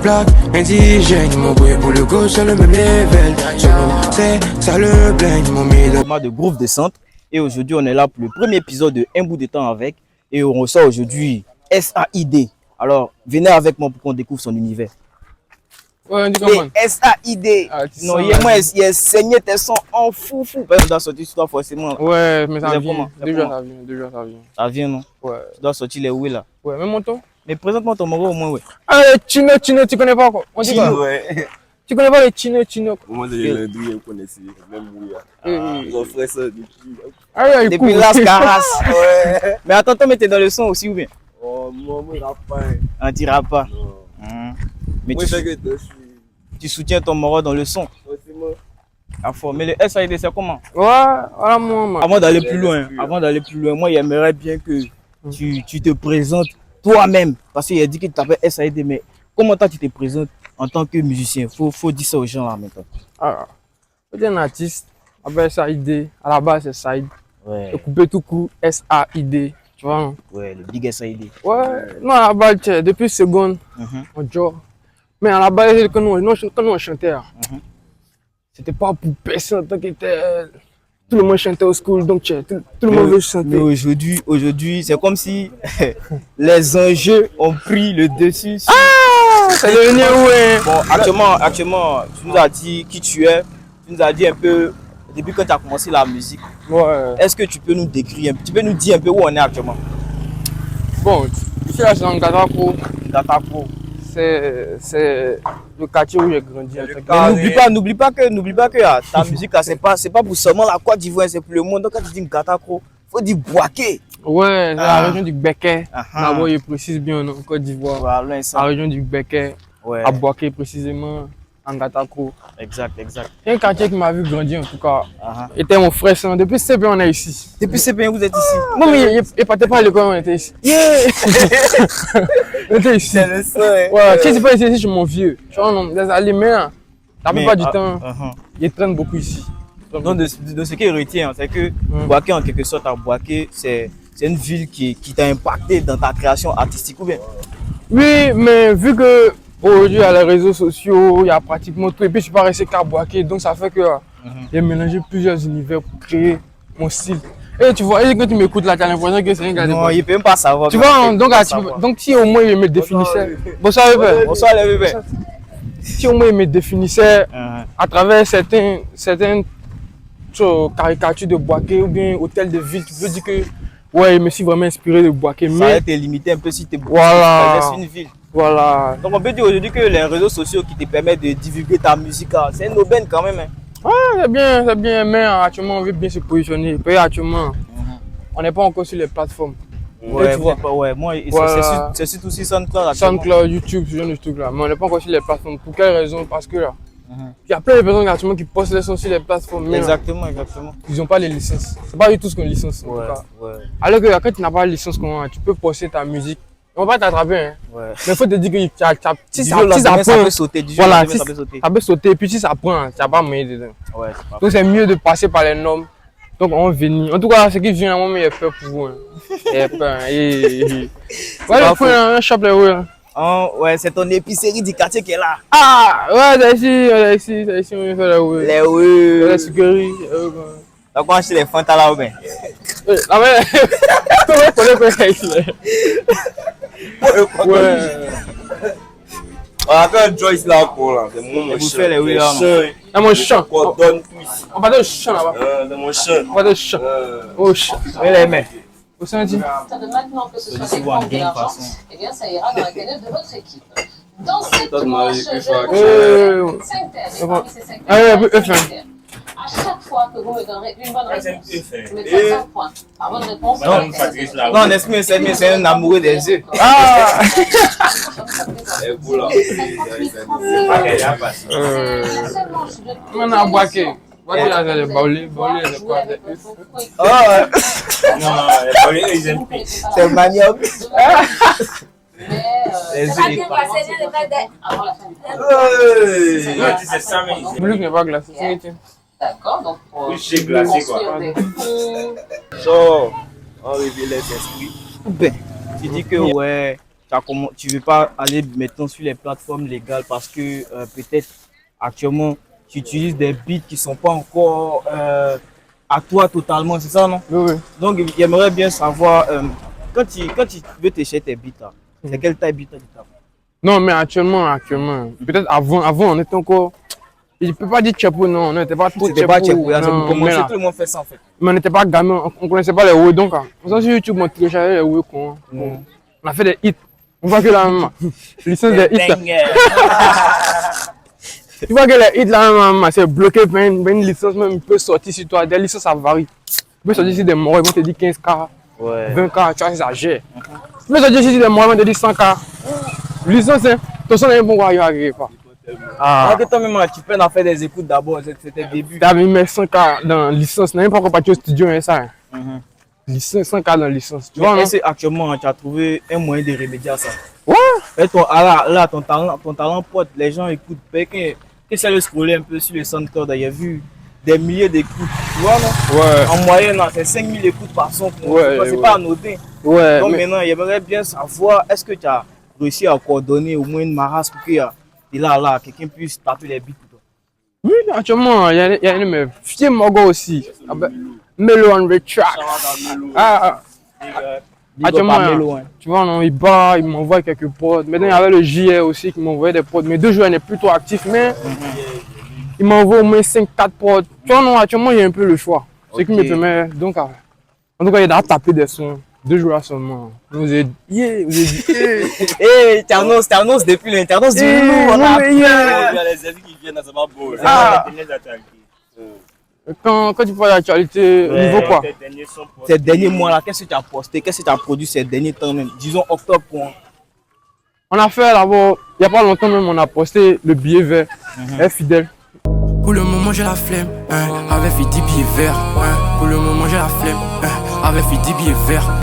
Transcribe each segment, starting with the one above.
plaque indigène, mon bruit pour le gauche sur le même level. Solo, c'est ça le blame, mon middle. De Groove de Centre. Et aujourd'hui, on est là pour le premier épisode de Un bout de temps avec. Et on reçoit aujourd'hui SAID. Alors, venez avec moi pour qu'on découvre son univers. Ouais, on dit comment? SAID. Non, il a saigné tes sons en fou. Parce que tu dois sortir sur toi forcément. Ouais, mais ça vient. Déjà, ça vient. Ça vient, non? Ouais. Tu dois sortir les ouïes là. Ouais, même mon ton. Mais présente-moi ton moro au moins, ouais. Ah, Chino, tu connais pas quoi? On dit quoi? Ouais. Tu connais pas les Chino? Moi, j'ai le douille, je connaissais. Même Mouya. Ils ont fait ça depuis. Ah ouais, depuis Las Caras. Ouais. Mais attends, mais t'es dans le son aussi ou bien? Oh, moi, je rappe pas. On dira pas. Non. Mais Moi, tu soutiens ton moro dans le son. Mais le SAID, c'est comment? Ouais, voilà moi. Avant d'aller plus loin, moi, j'aimerais bien que tu te présentes toi-même. Parce qu'il a dit que tu t'appelles SAID, mais comment toi tu te présentes en tant que musicien? Faut dire ça aux gens là maintenant. Ah, je suis un artiste, appelle SAID. À la base, c'est Saïd. Ouais. Le coupé tout court, SAID. Tu vois? Non? Ouais, le big SAID. Ouais, non, à la base, depuis seconde, on joue. Mais à la base, quand nous on chantait, c'était pas pour personne en tant que tel. Tout le monde chantait au school, donc tout le monde veut chanter. Mais aujourd'hui, c'est comme si les enjeux ont pris le dessus. C'est devenu ouais. Bon, actuellement, tu nous as dit qui tu es. Tu nous as dit un peu, depuis quand tu as commencé la musique. Ouais. Est-ce que tu peux nous décrire, tu peux nous dire un peu où on est actuellement? Bon, ici là, c'est en Gatako. Gatako. C'est le quartier où j'ai grandi. Mais n'oublie pas que ta musique là, c'est pas pour seulement la Côte d'Ivoire, c'est pour le monde. Donc quand tu dis Gatako, faut dire Boaké. Ouais, c'est la région du Béquet. D'abord, il précise bien en Côte d'Ivoire. Voilà, la région du Béquet, ouais. À Boaké précisément, en Gatako. Exact. C'est un quartier qui m'a vu grandir en tout cas. Était mon frère, depuis CP on est ici. Depuis CP vous êtes ici? Non mais il partait pas à l'école, on était ici. Yeah. On était ici. C'est le seul. Ouais, si c'est pas ici, je suis mon vieux. Tu vois, non, les aliments, la plupart du temps, ils traînent beaucoup ici. Donc de ce qu'il retient, c'est que Boaké en quelque sorte, à Boaké, c'est une ville qui t'a impacté dans ta création artistique ou bien? Oui, mais vu que aujourd'hui, il y a les réseaux sociaux, il y a pratiquement tout. Et puis, je suis pas resté qu'à Boaké. Donc, ça fait que j'ai mélangé plusieurs univers pour créer mon style. Et tu vois, et quand tu m'écoutes là, tu as l'impression que c'est un gars de Non, il peut même pas savoir. Tu vois, donc si au moins il me définissait. Bonsoir, bébé. Bonsoir, les bébés. Si au moins il me définissait à travers certaines caricatures de Boaké ou bien hôtel de ville, tu peux dire que ouais, je me suis vraiment inspiré de Boaké. Ça va te limiter un peu si tu es une ville. Voilà. Donc on peut dire aujourd'hui que les réseaux sociaux qui te permettent de divulguer ta musique, c'est une aubaine quand même. Hein. Ouais, c'est bien, mais actuellement on veut bien se positionner. Et actuellement, on n'est pas encore sur les plateformes. Ouais, moi, voilà. C'est surtout aussi SoundCloud. SoundCloud, YouTube, ce genre de trucs là. Mais on n'est pas encore sur les plateformes. Pour quelle raison? Parce que là, il y a plein de personnes actuellement qui postent les sons sur les plateformes. Mais exactement. Ils n'ont pas les licences. C'est pas du tout ce qu'on licence. En tout cas. Alors que quand tu n'as pas la licence, tu peux poster ta musique. On va t'attraper, hein. Ouais. Mais il faut te dire que si ça peut sauter, voilà, ça peut sauter. Et puis si ça prend, tu n'as pas moyen dedans. Ouais, donc c'est mieux de passer par les normes. Donc on vient. En tout cas, ce qui vient à moi, il est peur pour vous. Il est peur. Ouais, il faut un shop là, ouais. Ouais, c'est ton épicerie du quartier qui est là. Ah, ouais, c'est ici, on fait là, ouais. Les ouais. La sécurité. Donc on achète les Fanta là, ouais. Ah ouais, comment on connaît ouais. On a fait un Joyce là pour là. C'est mon chien. Les là. C'est mon chien. On donne tout ici. On va donner le chien là-bas. C'est mon chien. On va donner le chien. Oh chien. Oui, les mains. Au sein dit. Maintenant que ce soit des comptes et l'argent, eh bien ça ira dans la cagnotte de votre équipe. Dans cette manche, je vous 5 thèmes. Et parmi ces 5 thèmes, à chaque fois que vous me donnerez une bonne réponse, je mettrai 5 points. Par bonne réponse, non, c'est un amoureux des yeux. Ah! On a Boaké. Boaké, là, c'est les baoulés. Baoulés, c'est quoi? Ah! Non, les baoulés, ils aiment plus. C'est manioc. Les yeux, avant la fin du c'est ça, mais le bleu n'est pas glacé. D'accord, donc pour c'est glacé quoi. So, on révèle les esprits. Ben, tu dis que ouais, tu veux pas aller maintenant sur les plateformes légales parce que peut-être actuellement tu utilises des beats qui sont pas encore à toi totalement, c'est ça, non? Oui. Donc, j'aimerais bien savoir, quand tu veux t'échec tes beats, là, c'est quelle taille beat tu as? Non, mais actuellement, peut-être avant, on était encore. Je ne peux pas dire Tchepo, non, on n'était pas trop C'était pas Tchepo, non, commencé, tout le monde fait ça en fait. Mais on n'était pas gamin, on ne connaissait pas les Oué, donc on s'est sur YouTube, on téléchargeait les Oué, on a fait des hits. On voit que la maman, licence des hits. Tu vois que les hits là, maman, c'est bloqué par une licence, même, il peut sortir sur toi. Des licences, ça varie. Tu peux sortir sur des morts, ils vont te dire 15K, 20K, tu vois, ça gère. Tu peux sortir sur des morts, ils vont te dire 100K. Licence, hein, ton son est bon, il arrive pas. Ah, que toi-même, tu peux en faire des écoutes d'abord, c'était le début. Tu as mis 100K dans licence, n'a pas encore parti au studio, hein, ça. Licence, 100K dans licence. Tu vois, est-ce actuellement, tu as trouvé un moyen de remédier à ça? Ouais. Et là, ton talent pote, les gens écoutent. Que ça le scroller un peu sur le SoundCloud, il y a vu des milliers d'écoutes. Tu vois, non? Ouais. En moyenne, c'est 5000 écoutes par son. C'est pas anodin. Ouais. Donc maintenant, j'aimerais bien savoir, est-ce que tu as réussi à coordonner au moins une marasse pour que quelqu'un puisse taper les beats pour toi? Oui, actuellement, il y a une de mes filles Mogo aussi. Melo on the track. Actuellement, tu vois, non, il m'envoie quelques pods. Maintenant, il y avait le JR aussi qui m'envoyait des pods. Mes 2 joueurs n'est plus trop actif, mais il m'envoie au moins 5-4 pods. Tu vois, non, actuellement, il y a un peu le choix. Ce qui me permet. Donc, en tout cas, il a tapé des sons. 2 joueurs seulement. Vous avez dit, hey, tu annonces depuis l'internance du lourd. Il y a les avis qui viennent, c'est pas beau. Quand tu parles d'actualité, niveau quoi? Ces derniers mois-là, qu'est-ce que tu as posté? Qu'est-ce que tu as produit ces derniers temps même? Disons octobre quoi. On a fait d'abord, il n'y a pas longtemps même, on a posté le billet vert. Fidèle. Pour le moment j'ai la flemme, avec fait 10 billets verts. Pour le moment j'ai la flemme, avec fait 10 billets verts.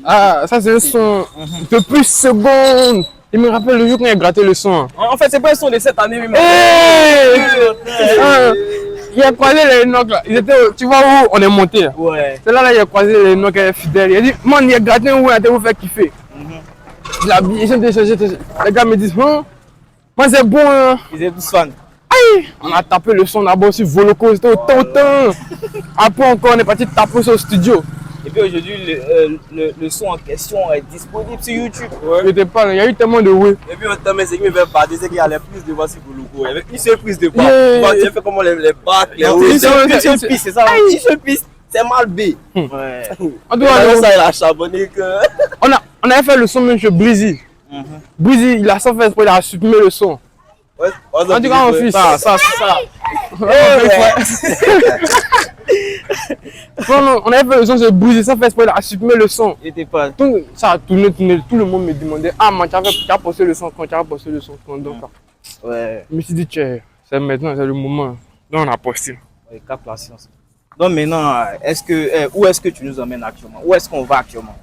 Ah, ça c'est un son de plus secondes. Il me rappelle le jour quand il a gratté le son. En fait, c'est pas un son de cette année même. Il a croisé les Enoch là. Ils étaient, tu vois où on est monté là. Ouais. C'est là, il a croisé les Enoch fidèles. Il a dit, man, il a gratté où il a vous faire kiffer. Il a bien téléchargé. Les gars me disent, moi c'est bon. Hein. Ils étaient tous fans. Aïe, on a tapé le son d'abord sur Voloco, c'était autant. Après encore, on est parti taper sur le studio. Et puis aujourd'hui, le son en question est disponible sur YouTube. Il y a eu tellement de oui. Et puis, autant, mais c'est qui me fait parler, c'est qu'il y a les prises de voix sur Boulouko. Avec une seule prise de voix. Tu fais comment les bacs, les hauts. Une seule piste, c'est ça. Une seule piste, c'est mal B. Ouais. En tout cas, ça, il a charbonné que. On avait fait le son même chez Breezy. Breezy, il a sans faire exprès, il a supprimé le son. Ouais, en tout cas, mon fils. Ça. On avait fait le son de Breezy, sans faire exprès, il a supprimé le son. Il était pas. Donc, ça a tourné, tout le monde me demandait, ah, man, tu as posté le son quand, Donc, ouais. je me suis dit, tiens, c'est maintenant, c'est le moment. Donc, on a posté. Ouais, cap la science. Donc maintenant, où est-ce que tu nous emmènes actuellement? Où est-ce qu'on va actuellement?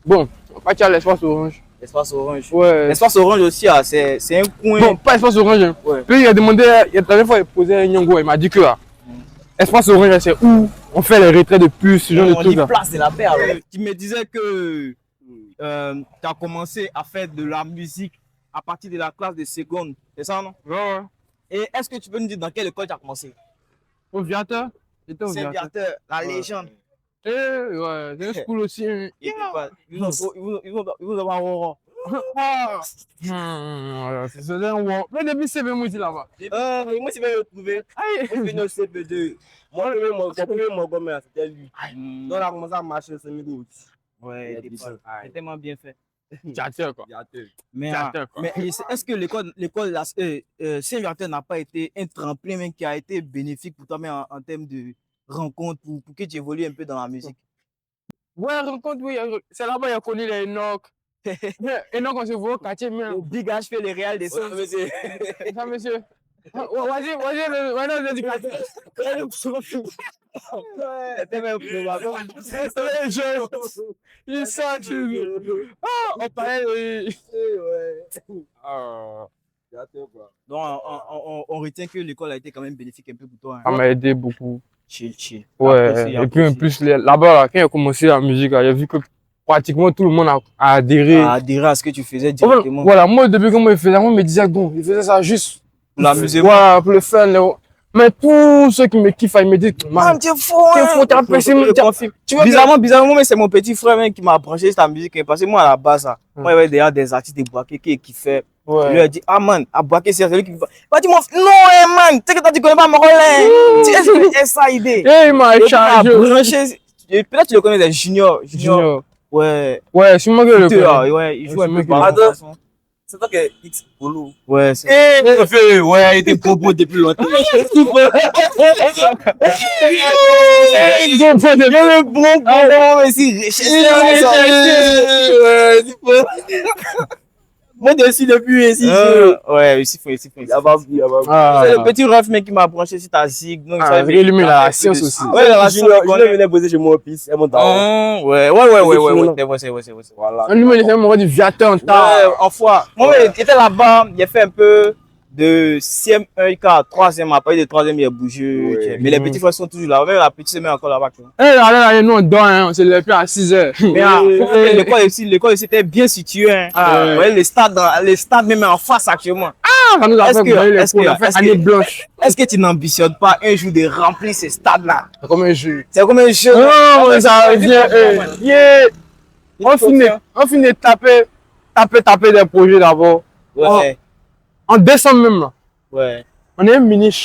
Bon, on va partir à l'espace orange. L'espace orange. Ouais. L'espace orange aussi, c'est un coin. Bon, pas espace orange. Hein. Ouais. Puis il a demandé, la dernière fois, il posait un Nyongo, il m'a dit que espace orange, c'est où on fait les retraits de puces, ce genre de trucs. On dit place de la paix. Tu me disais que tu as commencé à faire de la musique à partir de la classe de seconde, c'est ça, non? Ouais. Et est-ce que tu peux nous dire dans quelle école tu as commencé? Au Viateur. J'étais au Viateur, la légende. Ouais, c'est un school aussi. Hein. Ils vous ont avoir c'est un wow. Mais depuis c'est même aussi là-bas. Moi, c'est bien retrouvé. Moi, je viens au CP2. Moi, le premier mot, c'était lui. Donc, on a commencé à marcher au semi-route. Ouais, c'est tellement bien fait. Viateur, quoi. Mais est-ce que l'école Saint-Viateur n'a pas été un tremplin même qui a été bénéfique pour toi même en termes de rencontres pour que tu évolues un peu dans la musique? Ouais, rencontre, oui. C'est là-bas qu'il a connu les Enoch. Enoch, on se voit au quartier, mais. Big H fait les réels des sons. Ça, monsieur. Vas-y, le éducateur. C'était même probable. C'est jeune. Il sent on parlait Donc, on retient que l'école a été quand même bénéfique un peu pour toi. Hein. Ça m'a aidé beaucoup. Chill. Ouais, et puis en plus, là-bas, quand il a commencé la musique, il a vu que pratiquement tout le monde a adhéré. À adhérer à ce que tu faisais directement. Voilà, moi, au début, quand moi, il faisait, moi, je me disais, bon, il faisait ça juste Pour l'amuser. Voilà, pour le fun. Mais tous ceux qui me kiffent, ils me disent, man, t'es faux, t'es apprécié. Bizarrement, mais c'est mon petit frère même qui m'a branché ta musique. Parce que moi, à la base, moi, il y avait déjà des artistes de Boaké qui kiffaient. Je lui ai dit, ah man, à Boaké, c'est celui qui va. Il m'a dit, non, man, tu sais que toi, tu connais pas Morolin. Tu sais, c'est SAID. Et il m'a changé. Peut-être tu le connais, des Junior. Ouais. Ouais, c'est moi qui le connais. Ouais, il joue un peu. C'est toi qui es X Polo. Ouais, c'est. Ouais, il était bobo depuis longtemps. Moi, aussi depuis ici. Ouais, ici, faut. C'est le petit ref, mec, qui m'a branché sur ta zig. Il a la science aussi. Ouais, la science. Je venais poser chez moi au pisse. Ouais. C'est vrai. Voilà. Lui, il était mon viateur en temps. Ouais, en fois. Moi, il était là-bas, il a fait un peu de 6e, 3e, après de 3e, il a bougé. Mais les petits frères sont toujours là. Même la petite semaine encore là-bas. Nous, on dort, on se lève plus à 6h. Mais l'école ici était bien situé. Ouais, les stades même en face actuellement. Ça nous a fait année blanche. Est-ce que tu n'ambitionnes pas un jour de remplir ces stades-là? C'est comme un jeu. Non, ça revient. On finit de taper des projets d'abord. Ouais. En décembre même là. Ouais. On est un mini.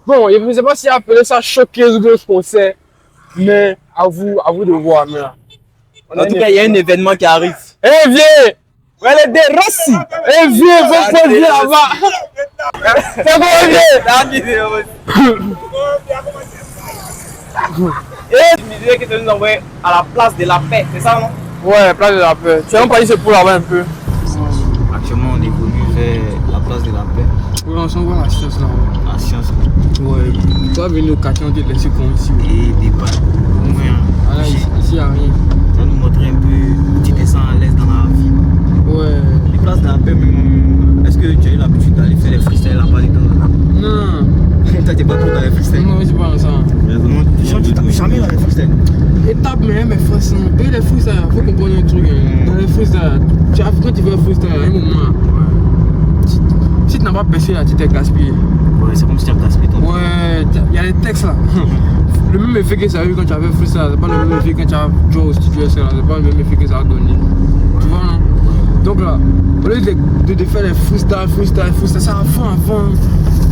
Bon, je ne sais pas si appeler ça showcase ou bien ce qu'on sait, mais à vous de voir. Mais là. En tout cas, il y a un événement qui arrive. Eh viens! Ouais, les deux Rossi! Eh viens, faut poser là-bas! C'est bon, Et tu me disais que tu nous envoyais à la place de la paix, c'est ça, non? Ouais, place de la paix. Tu as pas dit c'est pour là-bas un peu? Actuellement, on évolue vers la place de la paix. Ouais, on s'envoie la science là. La science. Ouais. Tu vas venir au quartier, on te laisse comme ici. Et des balles. Ah, ici, il n'y a rien. Tu vas nous montrer un peu où tu te sens à l'aise dans la vie. Ouais. Les places de la paix, même. Est-ce que tu as eu l'habitude d'aller faire les freestyles là-bas? Non. Toi, t'es pas trop dans les freestyles? Non, c'est pas dans ça. Tu t'as jamais dans les freestyles? Étape, mais frère, payer les freestyles, il faut comprendre un truc. Dans les freestyles, quand tu veux freestyle, à un moment, si tu n'as pas percé là, tu t'es gaspillé. Ouais, c'est comme si tu as gaspillé ton temps. Ouais, il y a les textes là. Le même effet que ça a eu quand tu avais freestyle, c'est pas le même effet quand tu as joué au studio, c'est pas le même effet que ça a donné. Tu vois, non? Donc là, au lieu de faire les freestyle, ça avant,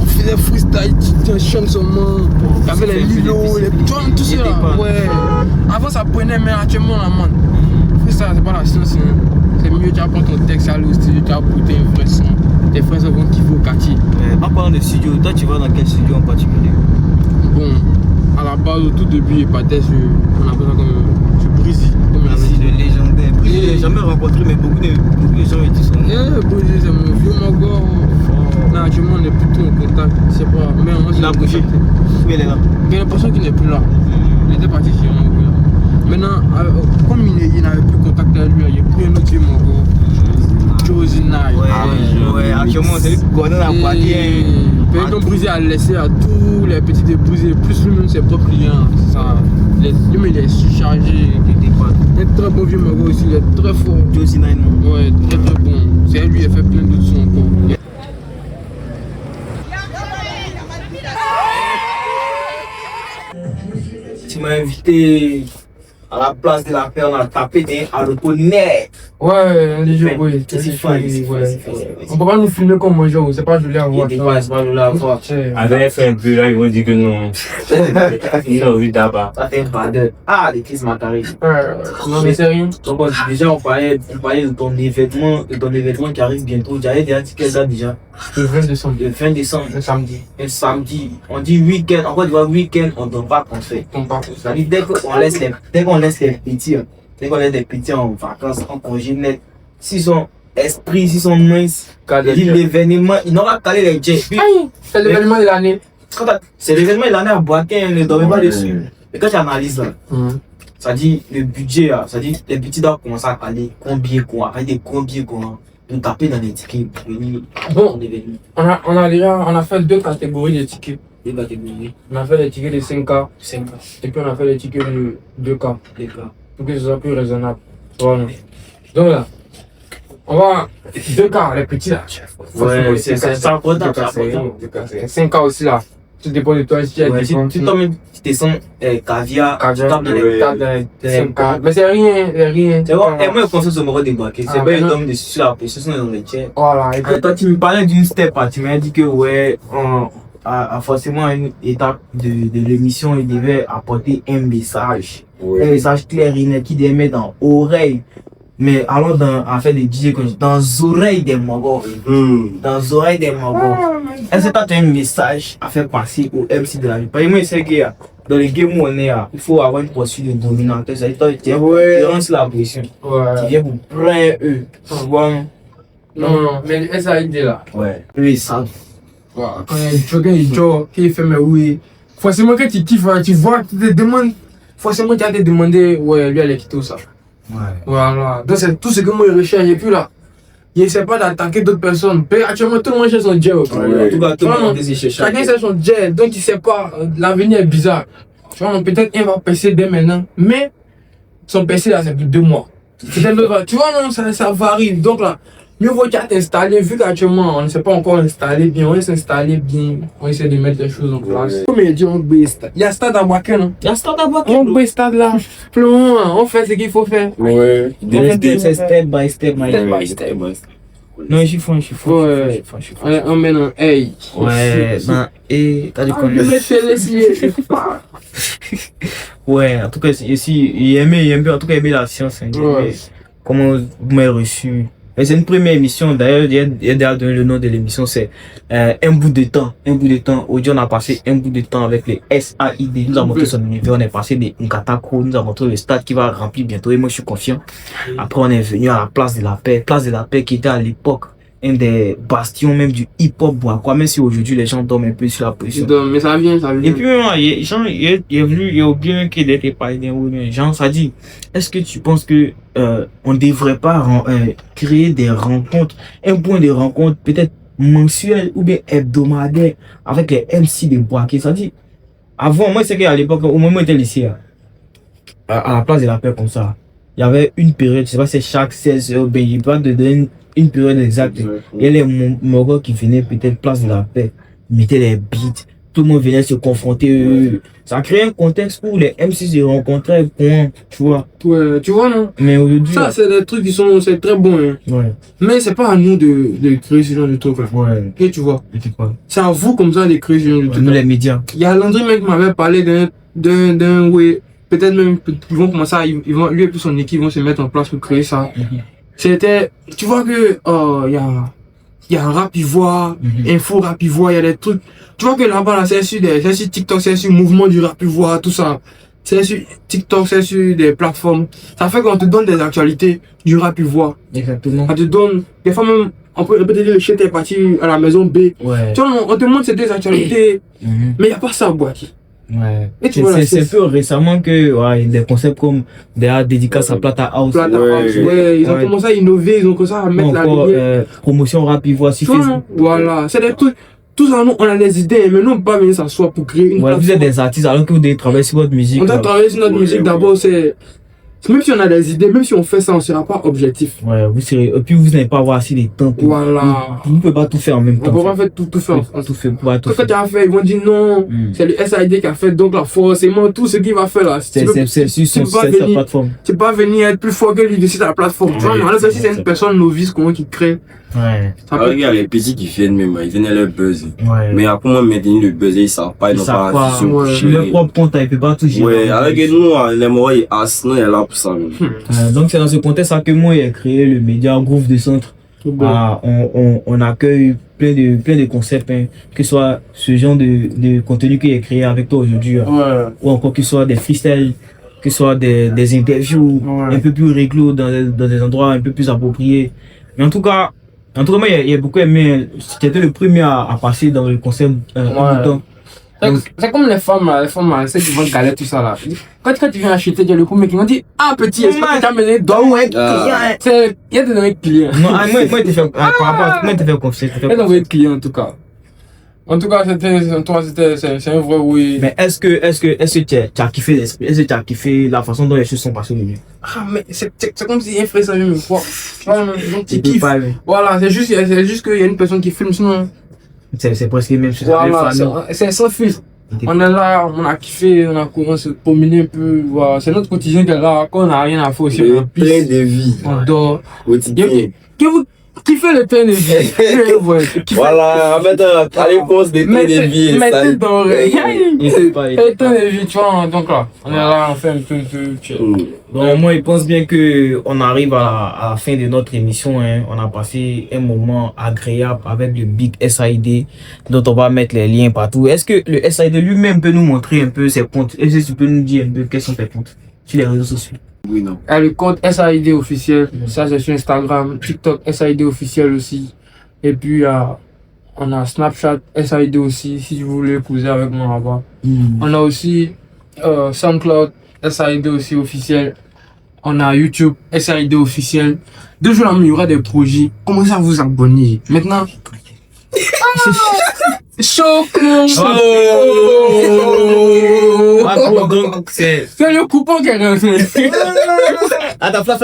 on faisait freestyle, tu chantes sur moi, il y avait les lilos, les drums, tout ça là. Ouais. Avant ça prenait, mais actuellement la man. Freestyle, c'est pas la science, c'est mieux, tu vas prendre ton texte, aller au studio, tu vas écouter un vrai son. Tes frères vont kiffer au quartier. En parlant de studio, toi tu vas dans quel studio en particulier? Bon, à la base, au tout début, il partait sur, on appelle ça comme Breezy. Breezy, le légendaire. Breezy, je l'ai jamais rencontré, mais beaucoup de gens me disent son nom. Breezy, c'est mon vieux Mogor. Là, actuellement, on est plutôt en contact. C'est pas. Mais on il a bougé. Oui, il est là. Il y a l'impression qu'il n'est plus là. Il était parti chez moi. Maintenant, comme il n'avait plus contact avec lui, il n'y a plus un autre vieux Mogor. Josie Night. Ouais, actuellement, c'est lui qui connaît la boîtier. Donc, Breezy a laissé à tous les petits de Breezy, plus lui-même ses propres clients. Lui-même, il est surchargé. Il est très bon vieux Mogor aussi, il est très fort. Josie Night, non? Ouais, très bon. C'est lui qui a fait plein d'autres sons encore. Tu m'as invité à la place de la paix, on a tapé des net. Ouais, les jeux, oui. C'est fun. On peut pas nous filmer comme un jeu, c'est pas joli à voir. C'est pas joli à voir. Avec fait un peu là, ils vont dire que non. Ils ont vu d'abord. Ça fait pas de. Ah, les crises m'attardent. Non, mais c'est rien. Donc, déjà, on parlait de ton événement qui arrive bientôt. J'avais déjà dit quelle date déjà? Le 20 décembre. Le 20 décembre. Le samedi. Un samedi. On dit week-end. En Côte d'Ivoire, week-end, on ne donne pas conseil. C'est-à-dire, dès qu'on laisse les petits, en vacances, en congé net, s'ils sont esprits, s'ils sont minces, l'événement, ils n'auront pas calé les jets. C'est l'événement de l'année. C'est l'événement de l'année à Boaké, ne dormez pas dessus. Mais quand tu analyses là, ça dit le budget, ça dit les petits doivent commencer à caler combien quoi, de taper dans les tickets pour venir. Bon, on a fait 2 catégories de tickets. On a fait les tickets de 5K. Et puis on a fait les tickets de 2K. Pour que ce soit plus raisonnable. Voilà. Donc là, on va. 2K, les petits là. Ouais, c'est ça. 5K aussi là. Tout dépend de toi. Si tu as des Si tu tombes tes sons caviar, tu tapes dans les 5K. Mais c'est rien. C'est bon, et moi, je pense que c'est me redébarquer. C'est pas une dame de sur la pression, c'est dans les chairs. Voilà. Toi, tu me parlais d'une step, tu m'as dit que, ouais, forcément, à une étape de l'émission, il devait apporter un message. Un message clair et net qui devait mettre dans l'oreille. Mais allons en faire des DJ dans les oreilles des mogos. Dans les oreilles des mogos. Est-ce que tu as un message à faire passer au MC de la vie? Parce que moi, je sais que dans les games où on est, il faut avoir une posture de dominateur. Ça veut dire que tu lances la pression. Tu viens pour prendre eux. Non, mais elle a idée là. Ouais. Eux, ils savent. Quand il joue, qu'il fait mais oui. Forcément, quand tu kiffes, tu vois, tu te demandes. Forcément, tu as te demandé, ouais, lui, elle est quittée ou ça. Ouais. Voilà. Donc, c'est tout ce que moi, je recherche. Et puis là, il essaie pas d'attaquer d'autres personnes. Actuellement, tout le monde cherche son jet. En tout cas, tout le monde cherche. Chacun cherche son jet. Donc, il sait pas. L'avenir est bizarre. Tu vois, peut-être il va percer dès maintenant. Mais, son percer là, c'est plus 2 mois. Peut-être tu vois, non, ça varie. Donc là, mieux vaut t'installer, vu qu'actuellement on ne s'est pas encore installé bien, on va s'installer bien, on essaie de mettre les choses en place. Comme il dit, on peut stade. Il y a stade à Boaké, non? Il y a stade à Boaké. On peut stade là. On fait ce qu'il faut faire. Ouais. C'est step by step. Non, je suis fou. On met un hey. Ouais, et t'as du connu. Ouais, en tout cas, ici, il aimait la science. Comment vous m'avez reçu. C'est une première émission, d'ailleurs, il y a déjà donné le nom de l'émission, c'est un bout de temps. Aujourd'hui, on a passé un bout de temps avec les SAID. Nous avons montré son univers, on est passé des Nkatako, nous avons montré le stade qui va remplir bientôt et moi je suis confiant. Après, on est venu à la Place de la Paix qui était à l'époque un des bastions même du hip-hop bois, même si aujourd'hui les gens dorment un peu sur la position. Mais ça vient. Et puis, il y a oublié qu'il n'était pas des gens, ça dit, est-ce que tu penses que on devrait pas créer des rencontres, un point de rencontre peut-être mensuel ou bien hebdomadaire avec les MC de Boaké? Ça dit, avant, moi c'est qu'à l'époque, au moment où j'étais lycée, à la Place de la Paix comme ça, il y avait une période, je sais pas, c'est chaque 16 heures, il n'y a pas de donner une période exacte. Il y a les mogos qui venaient peut-être Place de la Paix, mettaient les beats, tout le monde venait se confronter. Ça crée un contexte où les MC se rencontraient, point, tu vois. Ouais, tu vois, non? Mais aujourd'hui. Ça, c'est des trucs qui sont, c'est très bon, hein. Ouais. Mais c'est pas à nous de créer ce genre de trucs, là. Ouais. Et tu vois. C'est à vous, comme ça, de créer ce genre de trucs. Nous, les médias. Il y a Landry, mec, qui m'avait parlé d'un, ouais, peut-être même, ils vont commencer à, lui et puis son équipe vont se mettre en place pour créer ça. C'était, tu vois que, il y a un rap ivoire, info rap ivoire, il y a des trucs. Tu vois que là-bas, là, c'est sur TikTok, c'est sur mouvement du rap ivoire, tout ça. C'est sur TikTok, c'est sur des plateformes. Ça fait qu'on te donne des actualités du rap ivoire. Exactement. On te donne, des fois même, on peut répéter le chien est parti à la maison B. Ouais. Tu vois, on te montre ces deux actualités, mais il n'y a pas ça à Boaké. Ouais. C'est peu récemment que des concepts comme des dédicaces à Plata House. Ouais, ils ont commencé à innover, ils ont commencé à mettre la lumière. Promotion rap ivoire sur Facebook. Voilà, c'est des trucs. Tout ça, nous, on a des idées, mais nous, on ne peut pas venir s'asseoir pour créer une plateforme. Vous êtes des artistes alors que vous devez travailler sur votre musique. On doit travailler sur notre musique d'abord, c'est. Même si on a des idées, même si on fait ça, on ne sera pas objectif. Ouais, vous serez. Et puis vous n'allez pas avoir assez de temps pour. Voilà. Vous ne pouvez pas tout faire en même temps. On ne peut pas faire tout faire. Tout fait. Quand tu as fait, ils vont dire non, c'est le SID qui a fait, donc là, forcément, tout ce qu'il va faire là. C'est sur cette plateforme. Tu ne peux pas venir être plus fort que lui sur la plateforme. Tu vois, alors si c'est une personne novice, comment qui crée. Ouais. Alors, il y a les petits qui viennent même, ils viennent leur buzz. Ouais. Mais après, moi, maintenir le buzz, ils ne savent pas, ils n'ont pas. Sur leur propre compte, ils ne peuvent pas tout gérer. Ouais, avec nous, les mots, ils sinon, il est là pour ça. Donc, c'est dans ce contexte que moi, j'ai créé le média Groove de Centre. On accueille plein de concepts, que ce soit ce genre de contenu que j'ai créé avec toi aujourd'hui, ou encore que ce soit des freestyles, que ce soit des interviews un peu plus réglo dans des endroits un peu plus appropriés. Mais en tout cas, moi, j'ai beaucoup aimé. J'étais le premier à passer dans le concept c'est comme les femmes là, celles qui vont galer tout ça là. Quand tu viens acheter, il y a le premier qui m'ont dit ah petit, est-ce que tu as mené client? Il y a des clients. Non, moi, tu fais confiance. Il y a des clients en tout cas. En tout cas, c'est un vrai oui. Mais est-ce que tu as kiffé l'esprit? Est-ce que tu as kiffé la façon dont les choses sont passées au milieu? Ah, mais c'est comme si un frère ça me quoi. Tu kiffes. Voilà, c'est juste qu'il y a une personne qui filme, sinon. C'est presque même chose. Voilà, c'est sans filtre. On est là, on a kiffé, on a commencé à se promener un peu. Voilà. C'est notre quotidien qui est là, quand on n'a rien à faire aussi. Le train de vie. On dort. Quotidien. Qui fait le train de vie? Voilà, en fait, allez, pose des trains de vie. Mettez dans l'oreille. Le train de vie, tu vois. Donc là, on est là, on fait un peu. Donc moi, je pense bien qu'on arrive à la fin de notre émission. Hein. On a passé un moment agréable avec le Big SID, dont on va mettre les liens partout. Est-ce que le SID lui-même peut nous montrer un peu ses comptes? Est-ce que tu peux nous dire un peu quels sont tes comptes sur les réseaux sociaux? Oui, non. Il y a le compte SID officiel, ça c'est sur Instagram, TikTok SID officiel aussi. Et puis on a Snapchat SID aussi, si vous voulez causer avec moi là-bas. On a aussi SoundCloud SID aussi officiel. On a YouTube SID officiel. 2 jours il y aura des projets. Commencez à vous abonner. Maintenant. Donc c'est le coupon qui est rentré. Attends, flash.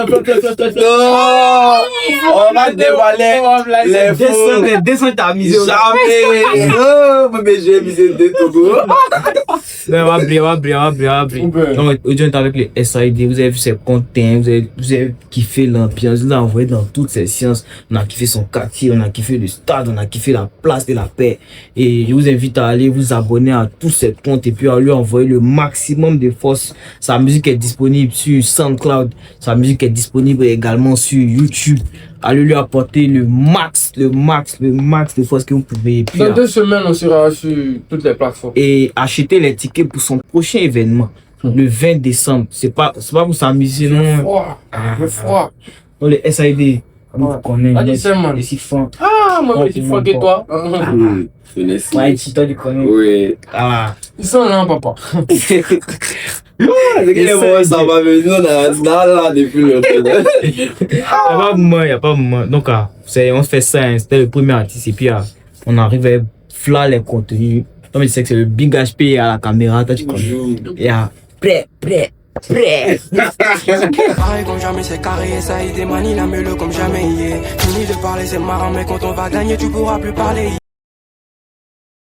On va dévoiler les faux. Descends ta misé. Jamais. Oh, mais j'ai misé de Togo. Mais on va briller. Donc, aujourd'hui, on est avec les SID. Vous avez vu ses contents, vous avez kiffé l'ambiance, vous l'avez envoyé dans toutes ces sciences. On a kiffé son quartier, on a kiffé le stade, on a kiffé la place de la paix. Et je vous invite à aller vous abonner à tous ces comptes et puis à lui envoyer le maximum de force. Sa musique est disponible sur SoundCloud, sa musique est disponible également sur YouTube. Allez lui apporter le max de force que vous pouvez. Puis, dans 2 semaines, on sera sur toutes les plateformes. Et acheter les tickets pour son prochain événement, le 20 décembre. C'est pas pour s'amuser, non. Le froid. Donc, les SID, vous connaissez. Les siphons. Ah, moi, les siphons que toi. Ouais, si toi, tu connais. Oui. Ah. Ils sont là, papa. C'est que ça va venir là depuis le temps. Il y a pas de moment. Donc, on fait ça, hein. C'était le premier artiste et puis on arrive à flash les contenus. Toi, mais tu sais que c'est le Big HP à la caméra, toi tu connais. Et prêt. Pareil comme jamais, c'est carré, ça y démanie la meule comme jamais hier. Fini de parler, c'est marrant, mais quand on va gagner, tu pourras plus parler.